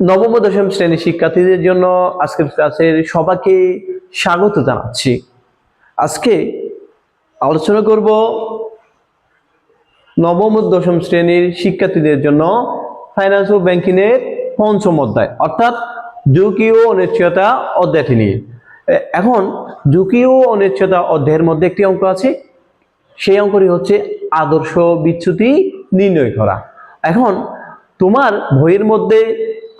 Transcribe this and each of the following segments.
নবম ও দশম শ্রেণীর শিক্ষার্থীদের জন্য আজকের ক্লাসের সবাইকে স্বাগত জানাচ্ছি। আজকে আলোচনা করব নবম ও দশম শ্রেণীর শিক্ষার্থীদের জন্য ফাইন্যান্স ও ব্যাংকিং এর পঞ্চম অধ্যায় অর্থাৎ ঝুঁকি ও অনিশ্চয়তা অধ্যায়টি নিয়ে। এখন ঝুঁকি ও অনিশ্চয়তা অধ্যায়ের মধ্যে একটি অঙ্ক আছে, সেই অঙ্কটি হচ্ছে আদর্শ বিচ্যুতি নির্ণয় করা। এখন তোমার বইয়ের মধ্যে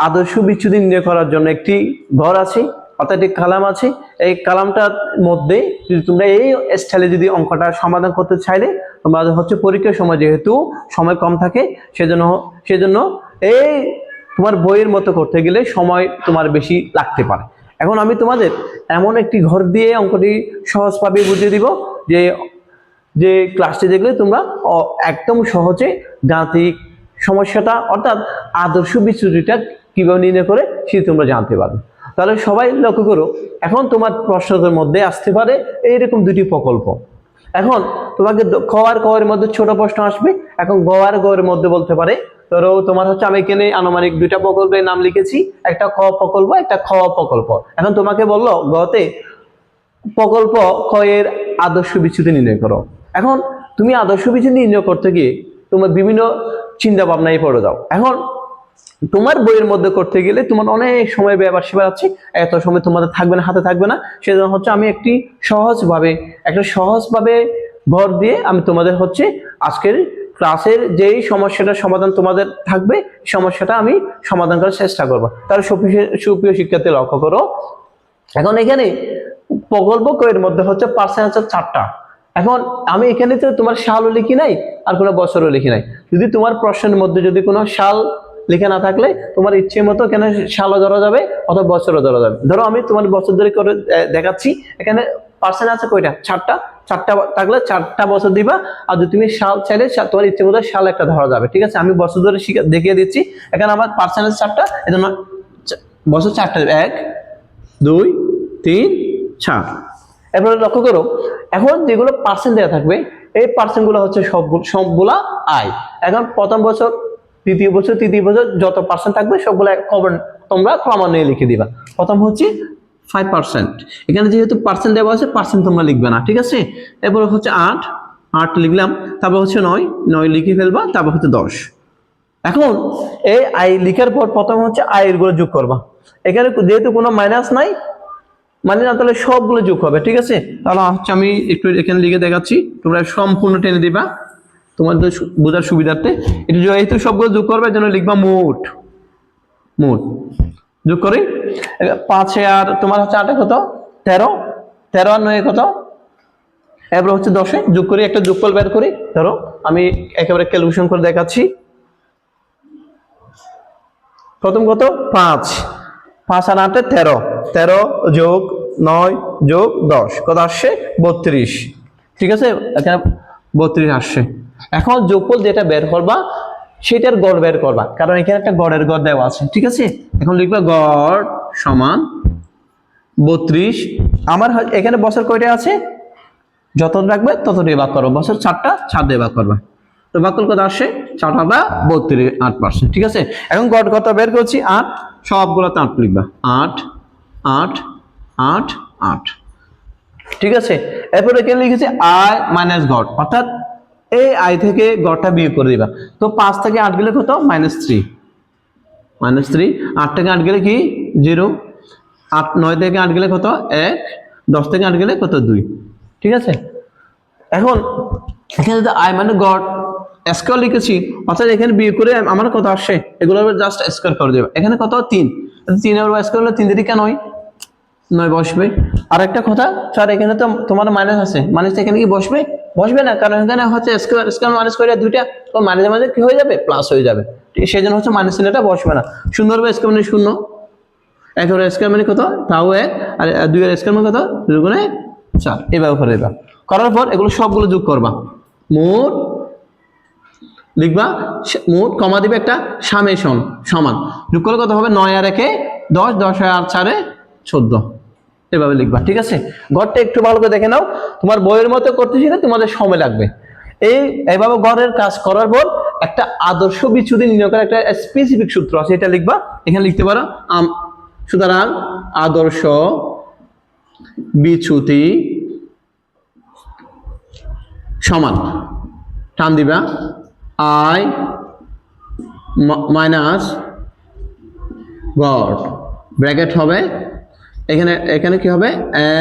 আদর্শ বিচ্যুতি নির্ণয় করার জন্য একটি ঘর আছে অর্থাৎ একটি কালাম আছে। এই কালামটার মধ্যে যদি তোমরা এই স্টাইলে যদি অঙ্কটা সমাধান করতে চাইলে তোমরা হচ্ছে পরীক্ষার সময় যেহেতু সময় কম থাকে সেজন্য এই তোমার বইয়ের মতো করতে গেলে সময় তোমার বেশি লাগতে পারে। এখন আমি তোমাদের এমন একটি ঘর দিয়ে অঙ্কটি সহজভাবে বুঝিয়ে দিব যে ক্লাসটি দেখলে তোমরা একদম সহজে গাণিতিক সমস্যাটা অর্থাৎ আদর্শ বিচ্যুতিটা কিভাবে নির্ণয় করে সেটা তোমরা জানতে পারবে। তাহলে সবাই লক্ষ্য করো, এখন তোমার প্রশ্নের মধ্যে আসতে পারে এইরকম দুটি প্রকল্প। এখন তোমাকে ক আর ক এর মধ্যে ছোট প্রশ্ন আসবে। এখন গ আর গ এর মধ্যে বলতে পারে ধরো তোমার হচ্ছে আমি এখানে আনুমানিক দুইটা প্রকল্পের নাম লিখেছি, একটা ক প্রকল্প একটা খ প্রকল্প। এখন তোমাকে বললো গতে প্রকল্প ক এর আদর্শ বিচ্যুতি নির্ণয় করো। এখন তুমি আদর্শ বিচ্যুতি নির্ণয় করতে গিয়ে তোমার বিভিন্ন চিন্তা ভাবনায় পড়ে যাও। এখন তোমার বইয়ের মধ্যে করতে গেলে তোমার অনেক সময় ব্যয় আছে, এত সময় তোমাদের থাকবে না, হাতে থাকবে না। সেজন্য হচ্ছে আমি একটা সহজভাবে ভর দিয়ে আমি তোমাদের হচ্ছে আজকের ক্লাসের যেই সমস্যাটার সমাধান তোমাদের থাকবে সমস্যাটা আমি সমাধান করার চেষ্টা করবো। তার সুপ্রিয় শিক্ষার্থী লক্ষ্য করো, এখন এখানে প্রকল্প এর মধ্যে হচ্ছে পার্সেন্ট আছে 4টা। এখন আমি এখানে তো তোমার সালও লিখি নাই আর কোনো বছরও লিখি নাই। যদি তোমার প্রশ্নের মধ্যে যদি কোনো সাল লেখা না থাকলে তোমার ইচ্ছে মতো এখানে সালও ধরা যাবে অথবা বছরও ধরা যাবে। ধরো আমি তোমার বছর ধরে করে দেখাচ্ছি, এখানে পার্সেন্ট আছে কয়টা? 4টা থাকলে 4টা বছর দিবা। আর যদি তুমি সাল চাইলে তোমার ইচ্ছে মতো সাল একটা ধরা যাবে। ঠিক আছে, আমি বছর ধরে দেখিয়ে দিচ্ছি। এখানে আমার পার্সেন্ট আছে 4টা, এজন্য বছর 4টা 1 2 3 4। এরপরে লক্ষ্য করো, এখন যেগুলো পার্সেন্ট দেওয়া থাকবে এই পার্সেন্ট গুলো হচ্ছে সবগুলা আয়। এখন প্রথম বছর, দ্বিতীয় বছর, তৃতীয় বছর যত পার্সেন্ট থাকবে সবগুলো তোমরা ক্রমান্বয়ে লিখে দিবা। প্রথম হচ্ছে 5%। এখানে যেহেতু পার্সেন্ট দেওয়া আছে পার্সেন্ট তোমরা লিখবে না, ঠিক আছে। এরপর হচ্ছে 8 লিখলাম, তারপর হচ্ছে 9 লিখে ফেলবা, তারপর হচ্ছে 10। এখন এই আয় লিখার পর প্রথম হচ্ছে আয়ের গুলো যোগ করবা। এখানে যেহেতু কোনো মাইনাস নাই মানে না, তাহলে সবগুলো যোগ হবে, ঠিক আছে। তাহলে হচ্ছে আমি একটু এখানে লিখে দেখাচ্ছি, তোমরা সম্পূর্ণ টেনে দিবা তোমাদের বোঝার সুবিধার্থে। যেহেতু সবগুলো যোগ করবে এই জন্য লিখবা মোট যোগ করি। 5 আর তোমার হচ্ছে 8 কত? 13 আর 9 কত? এবার হচ্ছে 10 যোগ করি, একটা যোগফল বের করি। ধরো আমি একেবারে ক্যালকুলেশন করে দেখাচ্ছি। প্রথম কত? 5 আর 8 13 যোগ 9 যোগ 10 কত আসছে? 32। ঠিক আছে, এখানে 32 আসছে। এখন যোগফল যেটা বের করবা সেটার গড় বের করবা, কারণ এখানে একটা গড়ের গড় দেওয়া আছে, ঠিক আছে। এখন লিখবা গড় সমান 32। আমার এখানে বছর কয়টা আছে? যত রাখবে ততটাই ভাগ করবো। বছর 4টা 4 দিয়ে ভাগ করবা, তো ভাগফল কত আসে? 4 বা 32 8%, ঠিক আছে। এখন গড় কত বের করছি? 8, সবগুলোতে 8 লিখবা। 8 8 8 8, ঠিক আছে। এরপর এখানে লিখেছি আয় মাইনাস গড়, অর্থাৎ এই আয় থেকে গড়টা বিয়োগ করে দিবা। তো 5 থেকে 8 গেলে কত? -3 8 থেকে 8 গেলে কি? 0। 9 থেকে 8 গেলে কত? 1। 10 থেকে 8 গেলে কত? 2, ঠিক আছে। এখন এখানে যদি আয় মানে গড় স্কোয়ার লিখেছি, অর্থাৎ এখানে বিয়োগ করে আমার কত আসে এগুলো জাস্ট স্কোয়ার করে দেবে। এখানে কত? 3 এর স্কোয়ার হলো 3 দিকে 9 বসবে। আর একটা কথা স্যার, এখানে তো তোমার মাইনাস আছে, মাইনাস এখানে কি বসবে না, কারণ এখানে হচ্ছে স্কোয়ার মাইনাস করে দুইটা, তো মাঝে কি হয়ে যাবে? প্লাস হয়ে যাবে। ঠিক সেই জন্য হচ্ছে মাইনাস চিহ্নটা বসবে না। সুন্দর হবে স্কোয়ার মানে 0, 1 এর স্কোয়ার মানে কত? তাও 1, আর 2 এর স্কোয়ার মানে কত? 2 গুণে 4। এভাবে করে দেবা। করার পর এগুলো সবগুলো যোগ করবা। মোট লিখবা, মোট কমা দিবে একটা সামেশন সমান, যোগ করলে কত হবে? 9 আর 1 10, 10 আর 4 14, এভাবে লিখবা, ঠিক আছে। ঘরটা একটু ভালো করে দেখে নাও, তোমার বইয়ের মতো করতেছি না, তোমাদের সময় লাগবে। এইভাবে গড়ের কাজ করার পর একটা আদর্শ বিচ্যুতি নির্ণয় করার একটা স্পেসিফিক সূত্র আছে, এটা লিখবা, এখানে লিখতে পারো। সুতরাং আদর্শ বিচ্যুতি সমান টান দিবা আই মাইনাস গড়, ব্র্যাকেট হবে এখানে, এখানে কি হবে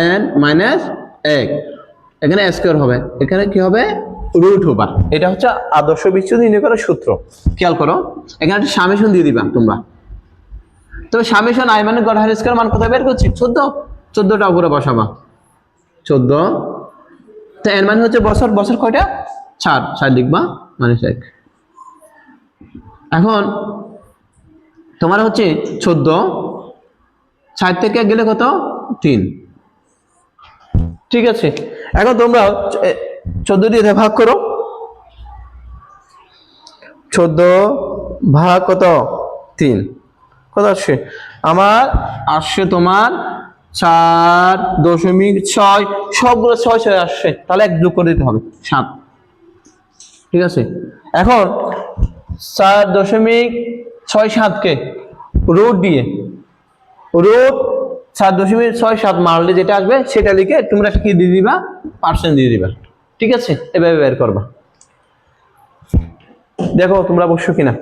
এন মাইনাস এক, এখানে স্কয়ার হবে, এখানে কি হবে রুট ওভার। এটা হচ্ছে আদর্শ বিচ্যুতি নির্ণয় করার সূত্র। খেয়াল করো এখানে একটা সামেশন দিয়ে দিবা তোমরা। তবে সামেশন আই মানে গড় হার স্কয়ার মান কোথায় বের করছি 14, 14টা উপরে বসাবা 14। তো এর মানে হচ্ছে বছর, বছর কয়টা 4, 4 লিখবা মাইনাস 1। এখন তোমার হচ্ছে 14, 4 থেকে গেলে কত 3, ঠিক আছে। এখন তোমরা 14 দিয়ে ভাগ করো, 14 ভাগ কত 3, কত আসছে আমার, আসছে তোমার 4.6, সবগুলো 6 6 আসছে, তাহলে 1 যোগ করে দিতে হবে 7, ঠিক আছে। এখন 4.67 কে রুট দিয়ে, রুট 4.67 মারলে যেটা আসবে সেটা লিখে তোমরা কি দিয়ে দিবা, পার্সেন্ট দিয়ে দিবা, ঠিক আছে। এভাবে বের করবা, দেখো তোমরা বসছো কিনা।